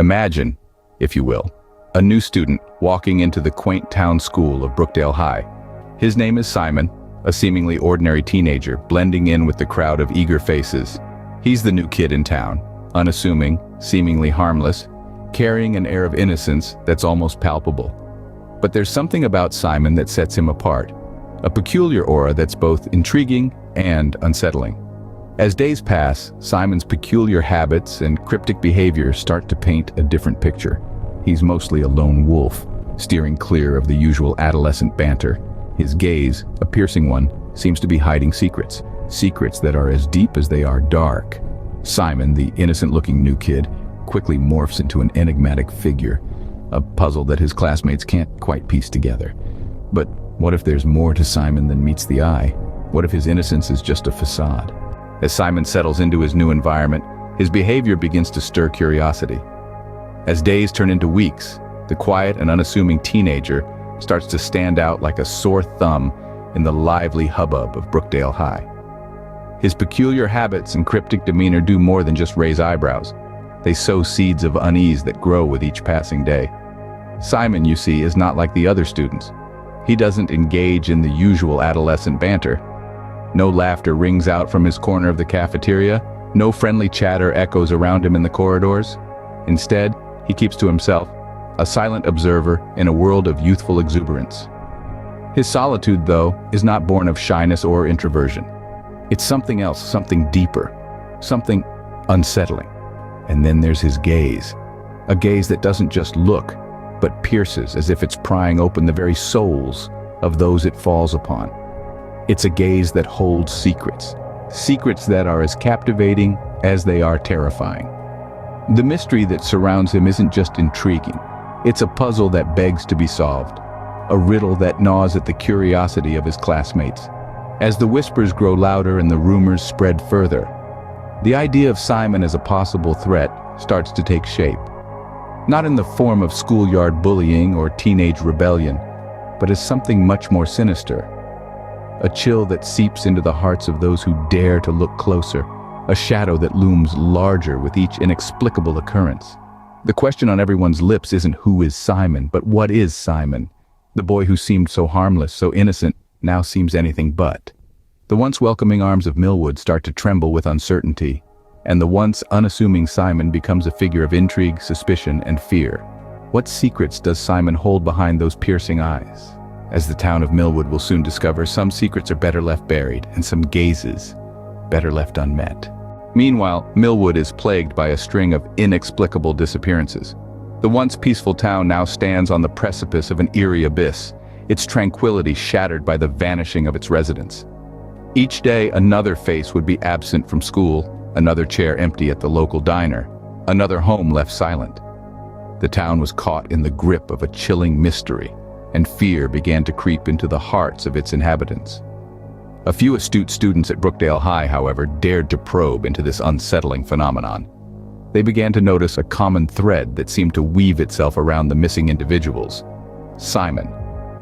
Imagine, if you will, a new student walking into the quaint town school of Brookdale High. His name is Simon, a seemingly ordinary teenager blending in with the crowd of eager faces. He's the new kid in town, unassuming, seemingly harmless, carrying an air of innocence that's almost palpable. But there's something about Simon that sets him apart, a peculiar aura that's both intriguing and unsettling. As days pass, Simon's peculiar habits and cryptic behavior start to paint a different picture. He's mostly a lone wolf, steering clear of the usual adolescent banter. His gaze, a piercing one, seems to be hiding secrets, secrets that are as deep as they are dark. Simon, the innocent-looking new kid, quickly morphs into an enigmatic figure, a puzzle that his classmates can't quite piece together. But what if there's more to Simon than meets the eye? What if his innocence is just a facade? As Simon settles into his new environment, his behavior begins to stir curiosity. As days turn into weeks, the quiet and unassuming teenager starts to stand out like a sore thumb in the lively hubbub of Brookdale High. His peculiar habits and cryptic demeanor do more than just raise eyebrows. They sow seeds of unease that grow with each passing day. Simon, you see, is not like the other students. He doesn't engage in the usual adolescent banter. No laughter rings out from his corner of the cafeteria. No friendly chatter echoes around him in the corridors. Instead, he keeps to himself, a silent observer in a world of youthful exuberance. His solitude, though, is not born of shyness or introversion. It's something else, something deeper, something unsettling. And then there's his gaze, a gaze that doesn't just look, but pierces as if it's prying open the very souls of those it falls upon. It's a gaze that holds secrets, secrets that are as captivating as they are terrifying. The mystery that surrounds him isn't just intriguing. It's a puzzle that begs to be solved, a riddle that gnaws at the curiosity of his classmates. As the whispers grow louder and the rumors spread further, the idea of Simon as a possible threat starts to take shape. Not in the form of schoolyard bullying or teenage rebellion, but as something much more sinister. A chill that seeps into the hearts of those who dare to look closer, a shadow that looms larger with each inexplicable occurrence. The question on everyone's lips isn't who is Simon, but what is Simon? The boy who seemed so harmless, so innocent, now seems anything but. The once welcoming arms of Millwood start to tremble with uncertainty, and the once unassuming Simon becomes a figure of intrigue, suspicion, and fear. What secrets does Simon hold behind those piercing eyes? As the town of Millwood will soon discover, some secrets are better left buried, and some gazes better left unmet. Meanwhile, Millwood is plagued by a string of inexplicable disappearances. The once peaceful town now stands on the precipice of an eerie abyss, its tranquility shattered by the vanishing of its residents. Each day, another face would be absent from school, another chair empty at the local diner, another home left silent. The town was caught in the grip of a chilling mystery, and fear began to creep into the hearts of its inhabitants. A few astute students at Brookdale High, however, dared to probe into this unsettling phenomenon. They began to notice a common thread that seemed to weave itself around the missing individuals. Simon,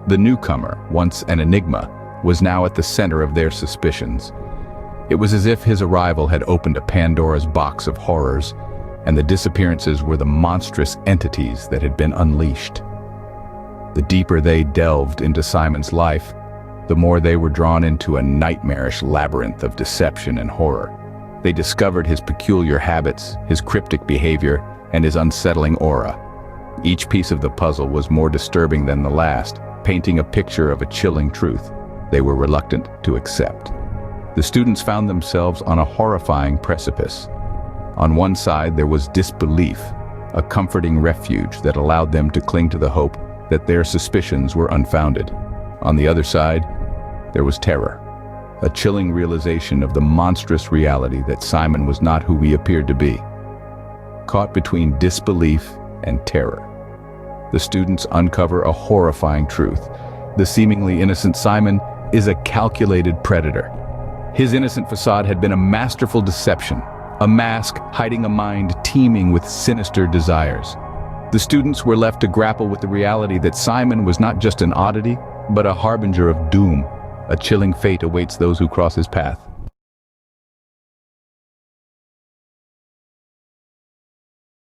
the newcomer, once an enigma, was now at the center of their suspicions. It was as if his arrival had opened a Pandora's box of horrors, and the disappearances were the monstrous entities that had been unleashed. The deeper they delved into Simon's life, the more they were drawn into a nightmarish labyrinth of deception and horror. They discovered his peculiar habits, his cryptic behavior, and his unsettling aura. Each piece of the puzzle was more disturbing than the last, painting a picture of a chilling truth they were reluctant to accept. The students found themselves on a horrifying precipice. On one side, there was disbelief, a comforting refuge that allowed them to cling to the hope that their suspicions were unfounded. On the other side, there was terror, a chilling realization of the monstrous reality that Simon was not who he appeared to be. Caught between disbelief and terror, the students uncover a horrifying truth. The seemingly innocent Simon is a calculated predator. His innocent facade had been a masterful deception, a mask hiding a mind teeming with sinister desires. The students were left to grapple with the reality that Simon was not just an oddity, but a harbinger of doom. A chilling fate awaits those who cross his path.